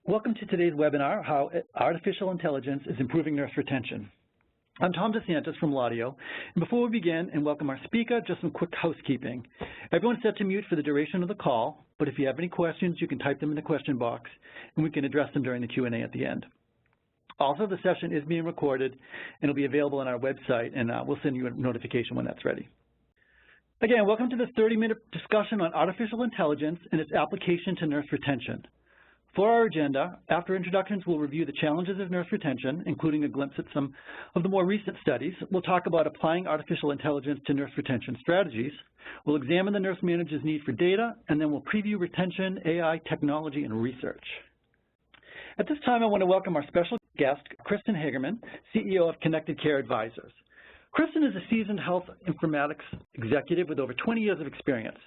Welcome to today's webinar, How Artificial Intelligence is Improving Nurse Retention. I'm Tom DeSantis from Laudio, and before we begin and welcome our speaker, just some quick housekeeping. Everyone's set to mute for the duration of the call, but if you have any questions, you can type them in the question box, and we can address them during the Q&A at the end. Also, the session is being recorded, and it'll be available on our website, and we'll send you a notification when that's ready. Again, welcome to this 30-minute discussion on artificial intelligence and its application to nurse retention. For our agenda, after introductions, we'll review the challenges of nurse retention, including a glimpse at some of the more recent studies. We'll talk about applying artificial intelligence to nurse retention strategies. We'll examine the nurse manager's need for data, and then we'll preview retention, AI, technology, and research. At this time, I want to welcome our special guest, Kristin Hagerman, CEO of Connected Care Advisors. Kristin is a seasoned health informatics executive with over 20 years of experience.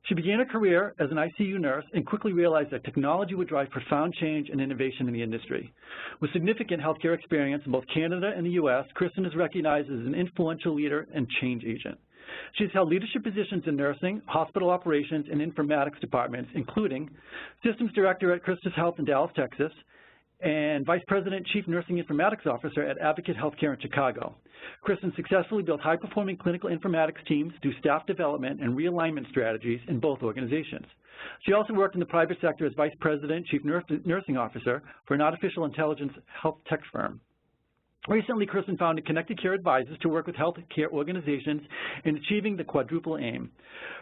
She began her career as an ICU nurse and quickly realized that technology would drive profound change and innovation in the industry. With significant healthcare experience in both Canada and the U.S., Kristin is recognized as an influential leader and change agent. She's held leadership positions in nursing, hospital operations, and informatics departments, including Systems Director at Christus Health in Dallas, Texas, and Vice President Chief Nursing Informatics Officer at Advocate Healthcare in Chicago. Kristin successfully built high-performing clinical informatics teams through staff development and realignment strategies in both organizations. She also worked in the private sector as Vice President Chief Nursing Officer for an artificial intelligence health tech firm. Recently, Kristin founded Connected Care Advisors to work with healthcare organizations in achieving the quadruple aim.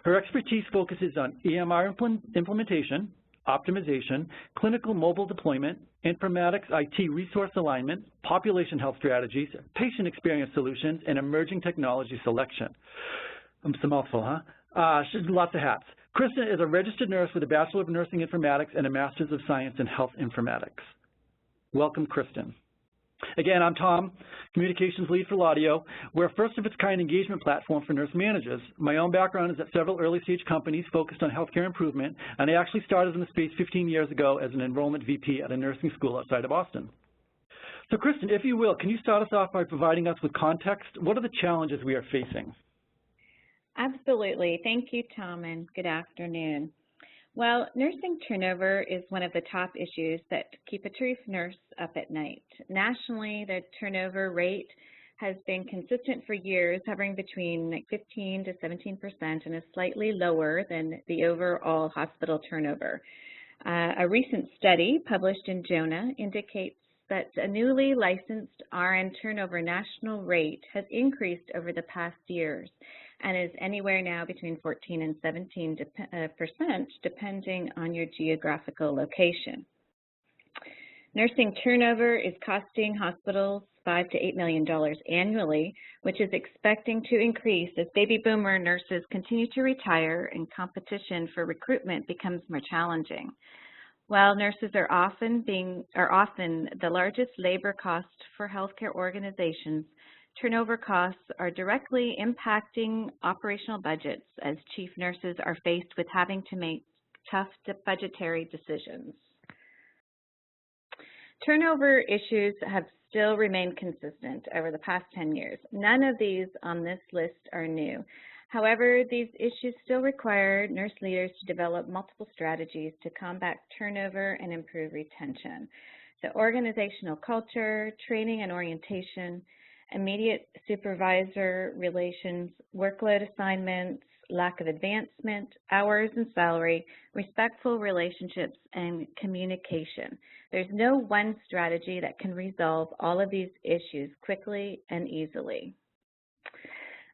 Her expertise focuses on EMR implementation, optimization, clinical mobile deployment, informatics IT resource alignment, population health strategies, patient experience solutions, and emerging technology selection. It's a mouthful, huh? She's lots of hats. Kristin is a registered nurse with a Bachelor of Nursing Informatics and a Master's of Science in Health Informatics. Welcome, Kristin. Again, I'm Tom, Communications Lead for Laudio. We're a first-of-its-kind engagement platform for nurse managers. My own background is at several early-stage companies focused on healthcare improvement, and I actually started in the space 15 years ago as an enrollment VP at a nursing school outside of Boston. So, Kristin, if you will, can you start us off by providing us with context? What are the challenges we are facing? Absolutely. Thank you, Tom, and good afternoon. Well, nursing turnover is one of the top issues that keep a chief nurse up at night. Nationally, the turnover rate has been consistent for years, hovering between 15 to 17% and is slightly lower than the overall hospital turnover. A recent study published in JONA indicates that a newly licensed RN turnover national rate has increased over the past years and is anywhere now between 14 and 17%, depending on your geographical location. Nursing turnover is costing hospitals $5 to $8 million annually, which is expecting to increase as baby boomer nurses continue to retire and competition for recruitment becomes more challenging. While nurses are often the largest labor cost for healthcare organizations, turnover costs are directly impacting operational budgets as chief nurses are faced with having to make tough budgetary decisions. Turnover issues have still remained consistent over the past 10 years. None of these on this list are new. However, these issues still require nurse leaders to develop multiple strategies to combat turnover and improve retention. So organizational culture, training and orientation, immediate supervisor relations, workload assignments, lack of advancement, hours and salary, respectful relationships, and communication. There's no one strategy that can resolve all of these issues quickly and easily.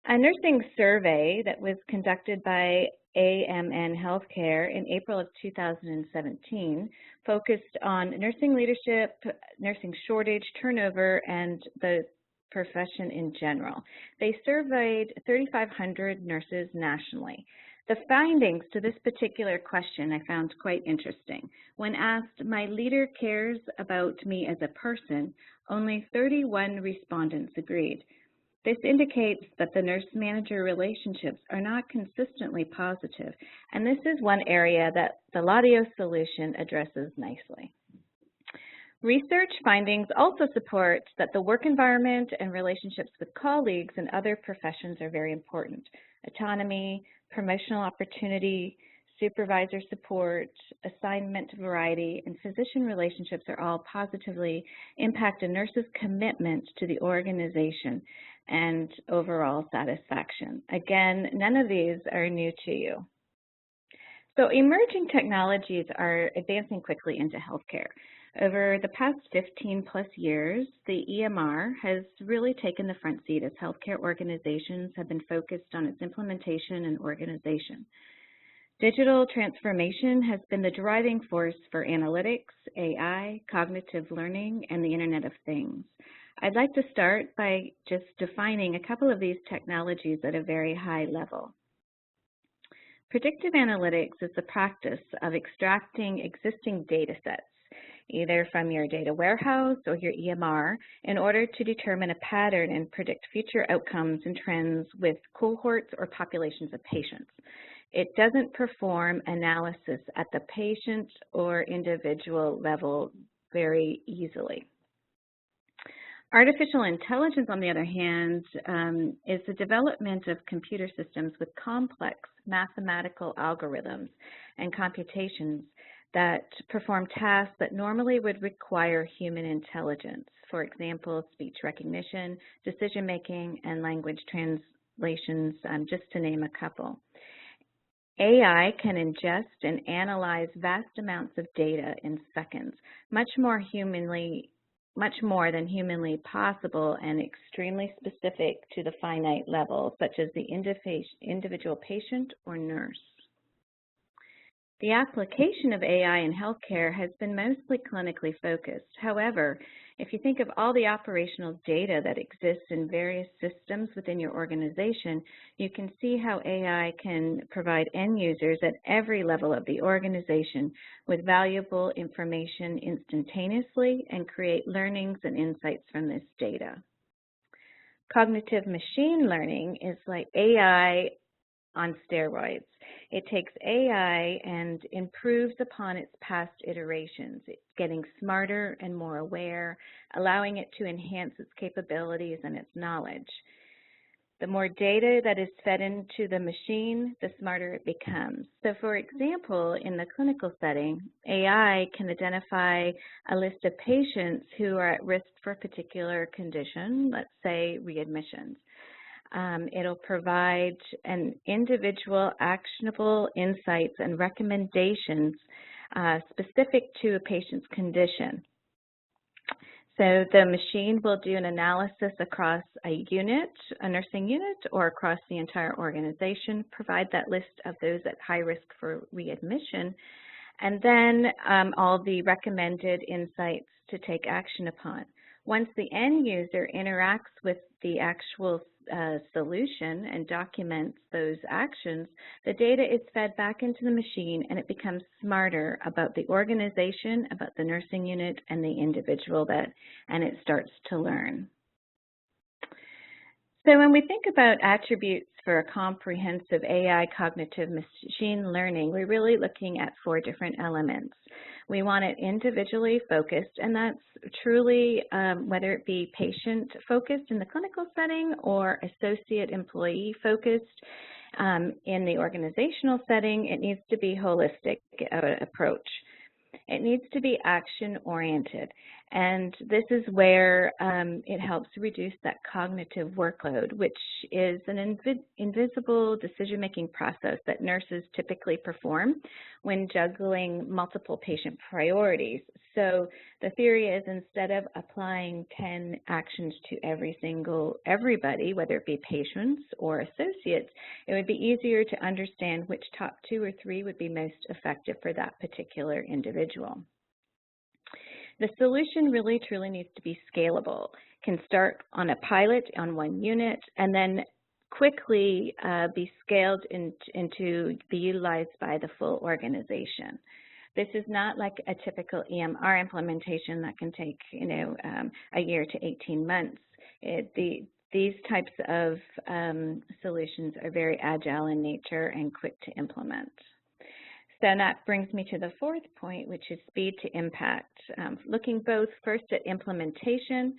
A nursing survey that was conducted by AMN Healthcare in April of 2017 focused on nursing leadership, nursing shortage, turnover, and the profession in general. They surveyed 3,500 nurses nationally. The findings to this particular question I found quite interesting. When asked, "My leader cares about me as a person," only 31 respondents agreed. This indicates that the nurse-manager relationships are not consistently positive, and this is one area that the Laudio solution addresses nicely. Research findings also support that the work environment and relationships with colleagues and other professions are very important. Autonomy, promotional opportunity, supervisor support, assignment variety, and physician relationships are all positively impact a nurse's commitment to the organization and overall satisfaction. Again, none of these are new to you. So emerging technologies are advancing quickly into healthcare. Over the past 15 plus years, the EMR has really taken the front seat as healthcare organizations have been focused on its implementation and organization. Digital transformation has been the driving force for analytics, AI, cognitive learning, and the Internet of Things. I'd like to start by just defining a couple of these technologies at a very high level. Predictive analytics is the practice of extracting existing data sets, either from your data warehouse or your EMR, in order to determine a pattern and predict future outcomes and trends with cohorts or populations of patients. It doesn't perform analysis at the patient or individual level very easily. Artificial intelligence, on the other hand, is the development of computer systems with complex mathematical algorithms and computations that perform tasks that normally would require human intelligence. For example, speech recognition, decision-making, and language translations, just to name a couple. AI can ingest and analyze vast amounts of data in seconds, much more than humanly possible, and extremely specific to the finite level, such as the individual patient or nurse. The application of AI in healthcare has been mostly clinically focused. However, if you think of all the operational data that exists in various systems within your organization, you can see how AI can provide end users at every level of the organization with valuable information instantaneously and create learnings and insights from this data. Cognitive machine learning is like AI on steroids. It takes AI and improves upon its past iterations. It's getting smarter and more aware, allowing it to enhance its capabilities and its knowledge. The more data that is fed into the machine, the smarter it becomes. So for example, in the clinical setting, AI can identify a list of patients who are at risk for a particular condition, let's say readmissions. It'll provide an individual actionable insights and recommendations specific to a patient's condition. So the machine will do an analysis across a unit, a nursing unit, or across the entire organization, provide that list of those at high risk for readmission, and then all the recommended insights to take action upon. Once the end user interacts with the actual solution and documents those actions, the data is fed back into the machine and it becomes smarter about the organization, about the nursing unit, and the individual and it starts to learn. So when we think about attributes for a comprehensive AI cognitive machine learning, we're really looking at 4 different elements. We want it individually focused, and that's truly whether it be patient focused in the clinical setting or associate employee focused in the organizational setting. It needs to be holistic approach. It needs to be action-oriented, and this is where it helps reduce that cognitive workload, which is an invisible decision-making process that nurses typically perform when juggling multiple patient priorities. So the theory is, instead of applying 10 actions to everybody, whether it be patients or associates, it would be easier to understand which top 2 or 3 would be most effective for that particular individual. The solution really truly needs to be scalable. Can start on a pilot on 1 unit and then quickly be scaled into be utilized by the full organization. This is not like a typical EMR implementation that can take, a year to 18 months. These types of solutions are very agile in nature and quick to implement. So that brings me to the 4th point, which is speed to impact. Looking both first at implementation,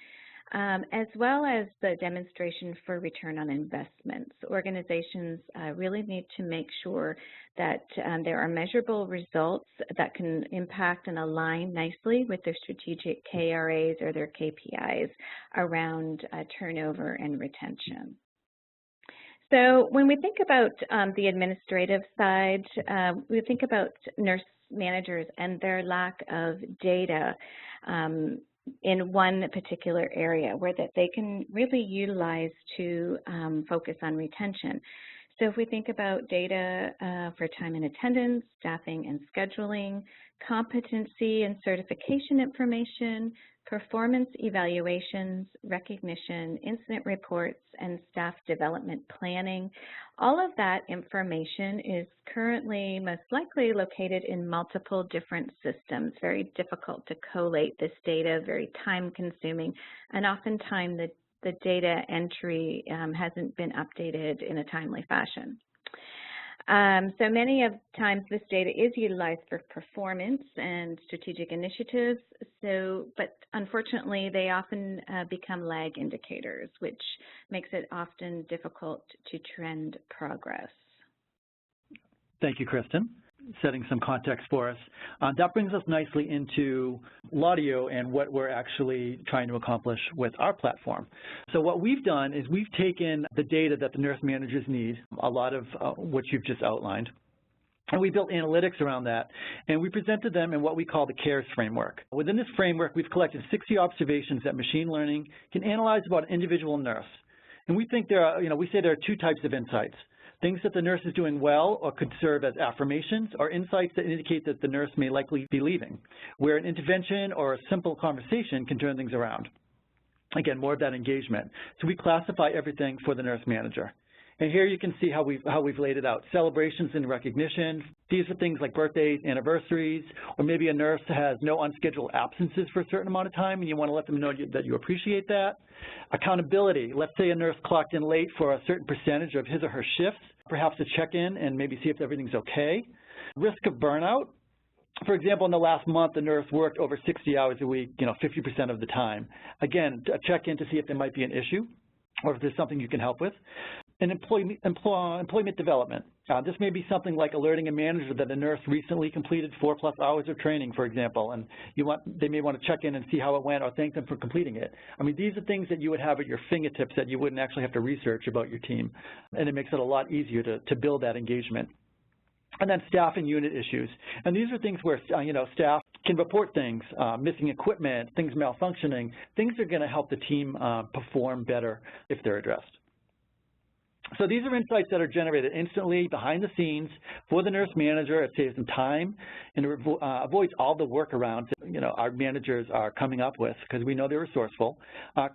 as well as the demonstration for return on investments. Organizations really need to make sure that there are measurable results that can impact and align nicely with their strategic KRAs or their KPIs around turnover and retention. So when we think about the administrative side, we think about nurse managers and their lack of data in one particular area where that they can really utilize to focus on retention. So if we think about data for time and attendance, staffing and scheduling, competency and certification information, performance evaluations, recognition, incident reports, and staff development planning. All of that information is currently most likely located in multiple different systems. Very difficult to collate this data, very time consuming, and oftentimes the data entry hasn't been updated in a timely fashion. So many of times this data is utilized for performance and strategic initiatives, but unfortunately they often become lag indicators, which makes it often difficult to trend progress. Thank you, Kristen. Setting some context for us. That brings us nicely into Laudio and what we're actually trying to accomplish with our platform. So what we've done is we've taken the data that the nurse managers need, a lot of what you've just outlined, and we built analytics around that, and we presented them in what we call the CARES framework. Within this framework, we've collected 60 observations that machine learning can analyze about an individual nurse. And we think there are, we say there are two types of insights. Things that the nurse is doing well or could serve as affirmations, or insights that indicate that the nurse may likely be leaving, where an intervention or a simple conversation can turn things around. Again, more of that engagement. So we classify everything for the nurse manager. And here you can see how we've laid it out. Celebrations and recognition. These are things like birthdays, anniversaries, or maybe a nurse has no unscheduled absences for a certain amount of time and you want to let them know that you appreciate that. Accountability. Let's say a nurse clocked in late for a certain percentage of his or her shifts, perhaps to check in and maybe see if everything's okay. Risk of burnout. For example, in the last month, the nurse worked over 60 hours a week, 50% of the time. Again, a check-in to see if there might be an issue or if there's something you can help with. And employment development. This may be something like alerting a manager that a nurse recently completed 4+ hours of training, for example, and they may want to check in and see how it went or thank them for completing it. I mean, these are things that you would have at your fingertips that you wouldn't actually have to research about your team, and it makes it a lot easier to build that engagement. And then staff and unit issues. And these are things where, staff can report things, missing equipment, things malfunctioning. Things are going to help the team perform better if they're addressed. So these are insights that are generated instantly behind the scenes for the nurse manager. It saves them time and avoids all the workarounds our managers are coming up with because we know they're resourceful.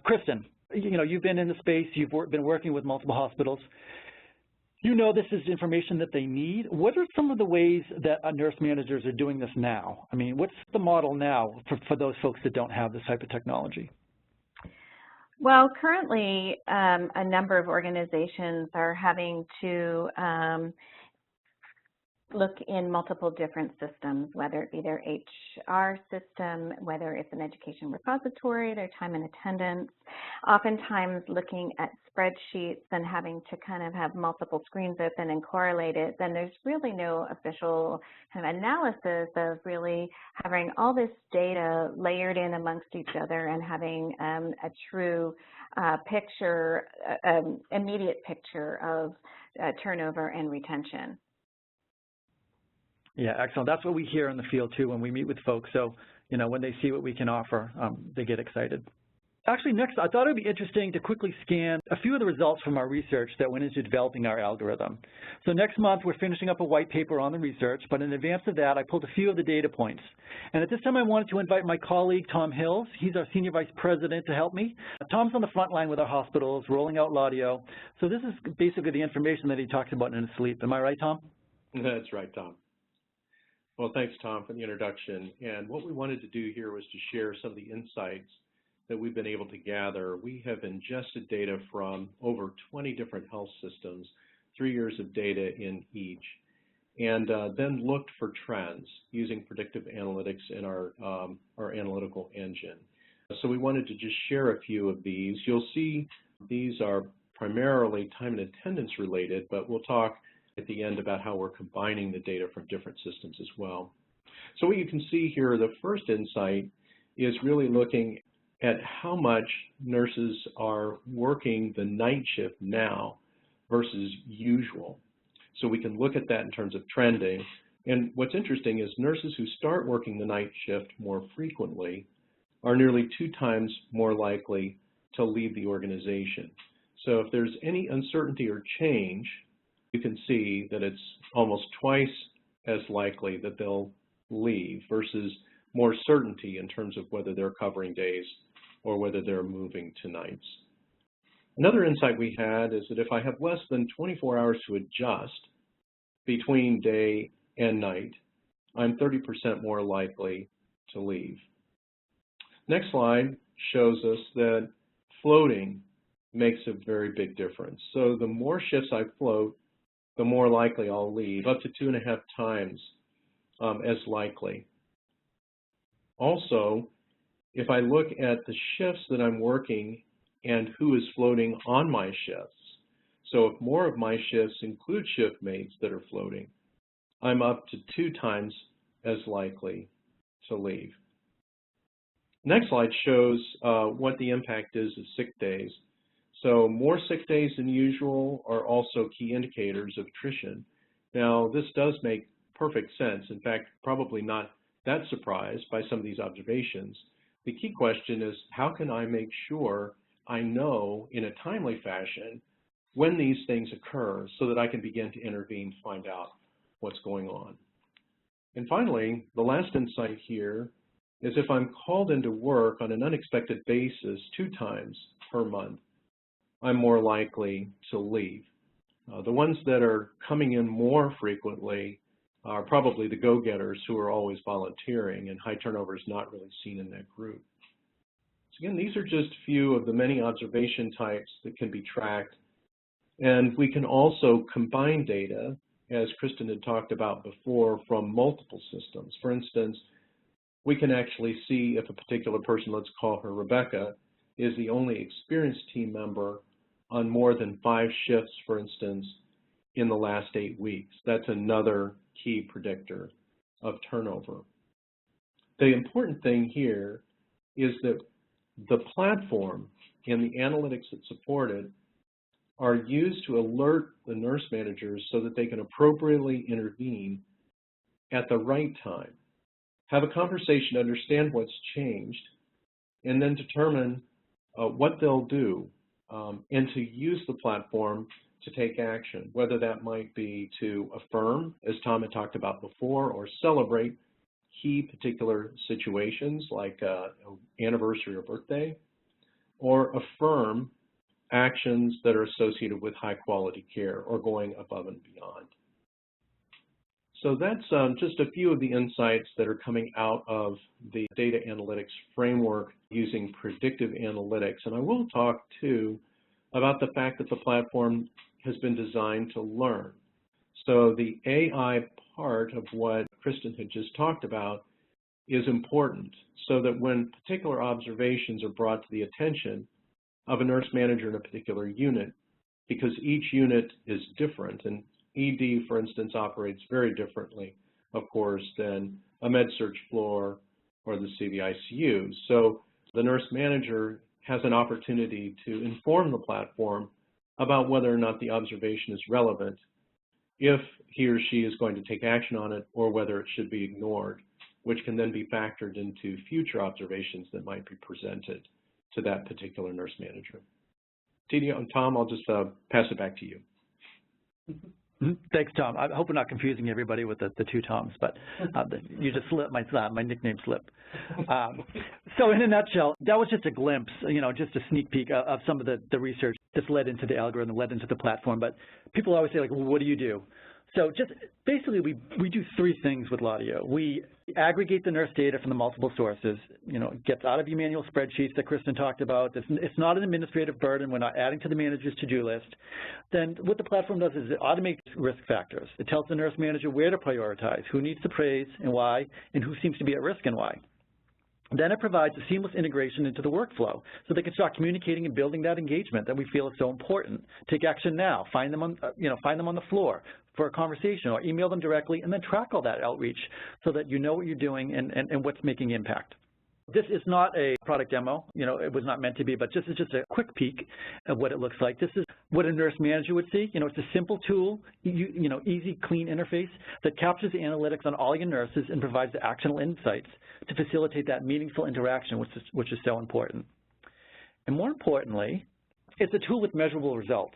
Kristen, you've been in the space. You've been working with multiple hospitals. You know this is information that they need. What are some of the ways that nurse managers are doing this now? I mean, what's the model now for those folks that don't have this type of technology? Well, currently, a number of organizations are having to look in multiple different systems, whether it be their HR system, whether it's an education repository, their time and attendance, oftentimes looking at spreadsheets and having to kind of have multiple screens open and correlate it, then there's really no official kind of analysis of really having all this data layered in amongst each other and having a true picture, immediate picture of turnover and retention. Yeah, excellent. That's what we hear in the field, too, when we meet with folks. So, when they see what we can offer, they get excited. Actually, next, I thought it would be interesting to quickly scan a few of the results from our research that went into developing our algorithm. So next month, we're finishing up a white paper on the research, but in advance of that, I pulled a few of the data points. And at this time, I wanted to invite my colleague, Tom Hills. He's our Senior Vice President to help me. Tom's on the front line with our hospitals, rolling out Laudio. So this is basically the information that he talks about in his sleep. Am I right, Tom? That's right, Tom. Well, thanks, Tom, for the introduction. And what we wanted to do here was to share some of the insights that we've been able to gather. We have ingested data from over 20 different health systems, 3 years of data in each, and then looked for trends using predictive analytics in our analytical engine. So we wanted to just share a few of these. You'll see these are primarily time and attendance related, but we'll talk at the end about how we're combining the data from different systems as well. So what you can see here, the first insight is really looking at how much nurses are working the night shift now versus usual. So we can look at that in terms of trending. And what's interesting is nurses who start working the night shift more frequently are nearly 2 times more likely to leave the organization. So if there's any uncertainty or change, you can see that it's almost twice as likely that they'll leave versus more certainty in terms of whether they're covering days or whether they're moving to nights. Another insight we had is that if I have less than 24 hours to adjust between day and night, I'm 30% more likely to leave. Next slide shows us that floating makes a very big difference. So the more shifts I float, the more likely I'll leave, up to 2.5 times as likely. Also, if I look at the shifts that I'm working and who is floating on my shifts, so if more of my shifts include shift mates that are floating, I'm up to 2 times as likely to leave. Next slide shows what the impact is of sick days. So more sick days than usual are also key indicators of attrition. Now, this does make perfect sense. In fact, probably not that surprised by some of these observations. The key question is, how can I make sure I know in a timely fashion when these things occur so that I can begin to intervene to find out what's going on? And finally, the last insight here is if I'm called into work on an unexpected basis 2 times per month, I'm more likely to leave. The ones that are coming in more frequently are probably the go-getters who are always volunteering, and high turnover is not really seen in that group. So again, these are just a few of the many observation types that can be tracked. And we can also combine data, as Kristen had talked about before, from multiple systems. For instance, we can actually see if a particular person, let's call her Rebecca, is the only experienced team member on more than 5 shifts, for instance, in the last 8 weeks. That's another key predictor of turnover. The important thing here is that the platform and the analytics that support it are used to alert the nurse managers so that they can appropriately intervene at the right time, have a conversation, understand what's changed, and then determine what they'll do, and to use the platform to take action, whether that might be to affirm, as Tom had talked about before, or celebrate key particular situations like an anniversary or birthday, or affirm actions that are associated with high quality care or going above and beyond. So that's just a few of the insights that are coming out of the data analytics framework using predictive analytics. And I will talk too about the fact that the platform has been designed to learn. So the AI part of what Kristen had just talked about is important so that when particular observations are brought to the attention of a nurse manager in a particular unit, because each unit is different, and ED, for instance, operates very differently, of course, than a med-surg floor or the CVICU. So the nurse manager has an opportunity to inform the platform about whether or not the observation is relevant, if he or she is going to take action on it, or whether it should be ignored, which can then be factored into future observations that might be presented to that particular nurse manager. Tina and Tom, I'll just pass it back to you. Thanks, Tom. I hope we're not confusing everybody with the 2 Toms, but you just slipped my nickname slip. So in a nutshell, that was just a glimpse, just a sneak peek of some of the research that's led into the algorithm, led into the platform. But people always say, like, well, what do you do? So just basically, we do 3 things with Laudio. We aggregate the nurse data from the multiple sources. It gets out of your manual spreadsheets that Kristen talked about. It's not an administrative burden. We're not adding to the manager's to-do list. Then what the platform does is it automates risk factors. It tells the nurse manager where to prioritize, who needs to praise and why, and who seems to be at risk and why. Then it provides a seamless integration into the workflow so they can start communicating and building that engagement that we feel is so important. Take action now. Find them on, find them on the floor for a conversation, or email them directly, and then track all that outreach so that you know what you're doing and what's making impact. This is not a product demo, it was not meant to be, but this is just a quick peek of what it looks like. This is what a nurse manager would see. It's a simple tool, easy, clean interface that captures the analytics on all your nurses and provides the actionable insights to facilitate that meaningful interaction, which is so important. And more importantly, it's a tool with measurable results.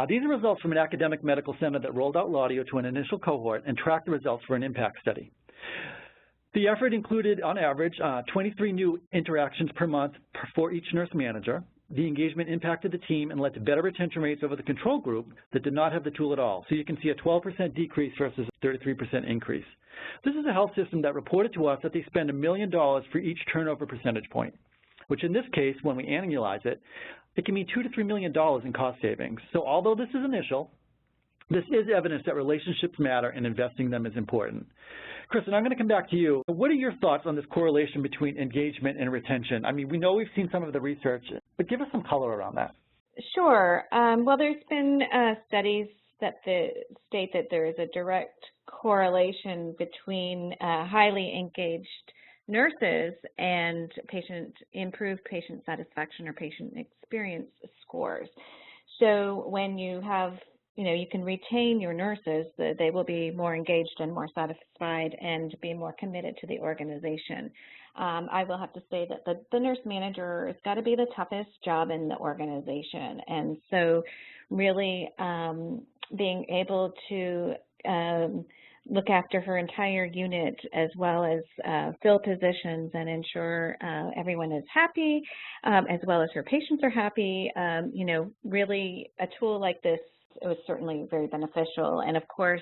These are results from an academic medical center that rolled out Laudio to an initial cohort and tracked the results for an impact study. The effort included, on average, 23 new interactions per month for each nurse manager. The engagement impacted the team and led to better retention rates over the control group that did not have the tool at all. So you can see a 12% decrease versus a 33% increase. This is a health system that reported to us that they spend $1 million for each turnover percentage point, which in this case, when we annualize it, it can mean $2 to $3 million in cost savings. So although this is initial, this is evidence that relationships matter and investing in them is important. Kristen, I'm going to come back to you. What are your thoughts on this correlation between engagement and retention? I mean, we know we've seen some of the research, but give us some color around that. Sure. Well, there's been studies that state that there is a direct correlation between highly engaged nurses and improved patient satisfaction or patient experience scores. So when you have you can retain your nurses, they will be more engaged and more satisfied and be more committed to the organization. I will have to say that the nurse manager has got to be the toughest job in the organization. And so really being able to look after her entire unit as well as fill positions and ensure everyone is happy, as well as her patients are happy, really a tool like this, it was certainly very beneficial. And of course,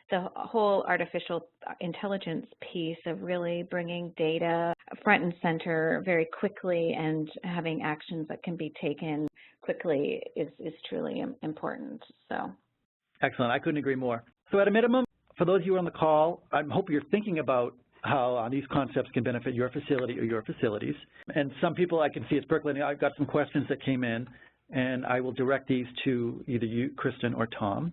the whole artificial intelligence piece of really bringing data front and center very quickly and having actions that can be taken quickly is truly important. So, excellent. I couldn't agree more. So at a minimum, for those of you on the call, I hope you're thinking about how these concepts can benefit your facility or your facilities. And some people I can see it's percolating. I've got some questions that came in, and I will direct these to either you, Kristen, or Tom.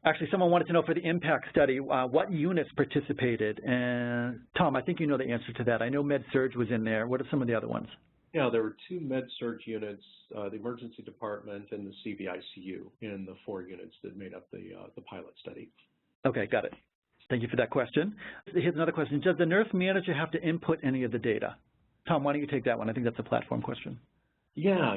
Actually, someone wanted to know for the impact study, what units participated. And Tom, I think you know the answer to that. I know Med-Surg was in there. What are some of the other ones? Yeah, there were 2 Med-Surg units, the emergency department and the CVICU in the 4 units that made up the pilot study. Okay, got it. Thank you for that question. Here's another question. Does the nurse manager have to input any of the data? Tom, why don't you take that one? I think that's a platform question. Yeah.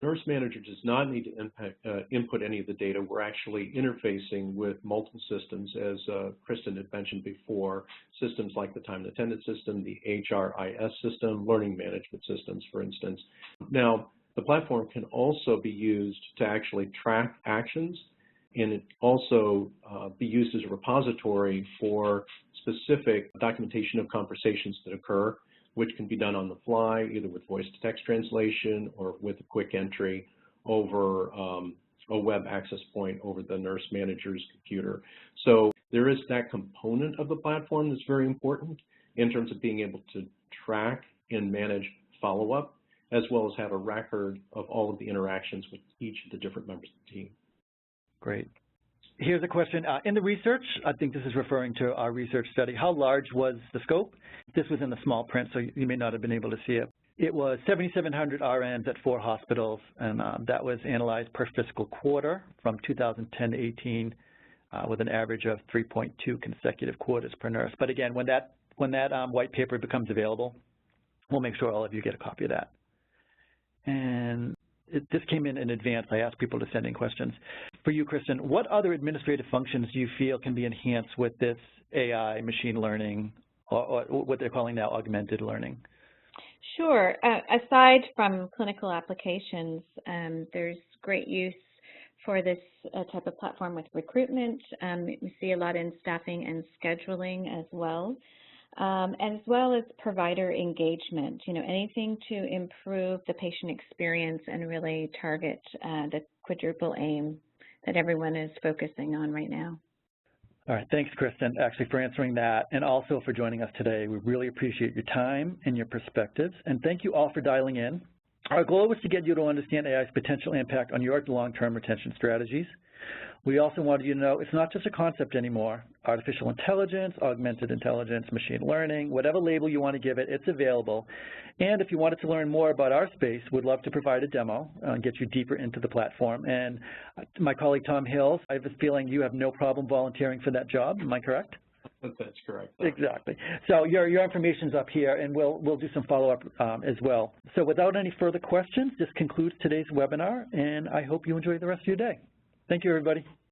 Nurse manager does not need to input any of the data. We're actually interfacing with multiple systems, as Kristen had mentioned before, systems like the time and attendance system, the HRIS system, learning management systems, for instance. Now, the platform can also be used to actually track actions, and it also be used as a repository for specific documentation of conversations that occur, which can be done on the fly, either with voice-to-text translation or with a quick entry over a web access point over the nurse manager's computer. So there is that component of the platform that's very important in terms of being able to track and manage follow-up, as well as have a record of all of the interactions with each of the different members of the team. Great. Here's a question. In the research, I think this is referring to our research study, how large was the scope? This was in the small print, so you may not have been able to see it. It was 7,700 RNs at 4 hospitals, and that was analyzed per fiscal quarter from 2010 to 18 with an average of 3.2 consecutive quarters per nurse. But again, when that white paper becomes available, we'll make sure all of you get a copy of that. And this came in advance. I asked people to send in questions. For you, Kristen, what other administrative functions do you feel can be enhanced with this AI, machine learning, or what they're calling now augmented learning? Sure. Aside from clinical applications, there's great use for this type of platform with recruitment. We see a lot in staffing and scheduling as well as provider engagement. Anything to improve the patient experience and really target the quadruple aim that everyone is focusing on right now. All right, thanks, Kristen, actually for answering that and also for joining us today. We really appreciate your time and your perspectives, and thank you all for dialing in. Our goal was to get you to understand AI's potential impact on your long-term retention strategies. We also wanted you to know it's not just a concept anymore. Artificial intelligence, augmented intelligence, machine learning, whatever label you want to give it, it's available. And if you wanted to learn more about our space, we'd love to provide a demo and get you deeper into the platform. And my colleague Tom Hills, I have a feeling you have no problem volunteering for that job. Am I correct? That's correct. Exactly. So your information's up here, and we'll do some follow-up as well. So without any further questions, this concludes today's webinar, and I hope you enjoy the rest of your day. Thank you, everybody.